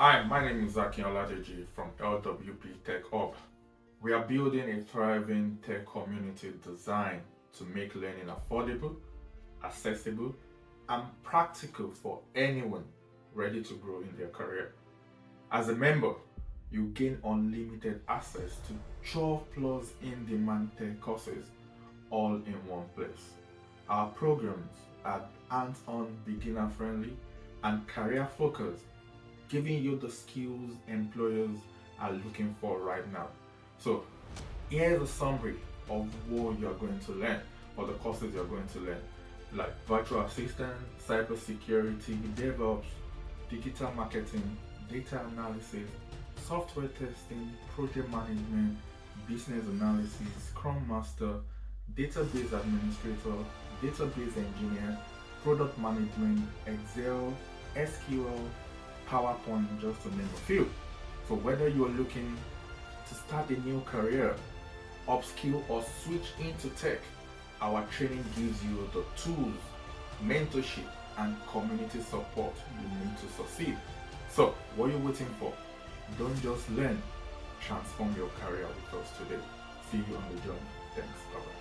Hi, my name is Zaki Oladeji from LWP Tech Hub. We are building a thriving tech community designed to make learning affordable, accessible, and practical for anyone ready to grow in their career. As a member, you gain unlimited access to 12 plus in-demand tech courses all in one place. Our programs are hands-on, beginner-friendly, and career-focused, giving you the skills employers are looking for right now. So, here's a summary of what you're going to learn or the courses you're going to learn, like virtual assistant, cybersecurity, DevOps, digital marketing, data analysis, software testing, project management, business analysis, Scrum Master, database administrator, database engineer, product management, Excel, SQL, PowerPoint, just to name a few. So whether you're looking to start a new career, upskill, or switch into tech, our training gives you the tools, mentorship, and community support you need to succeed. So what are you waiting for? Don't just learn, transform your career with us today. See you on the journey. Thanks. Bye-bye.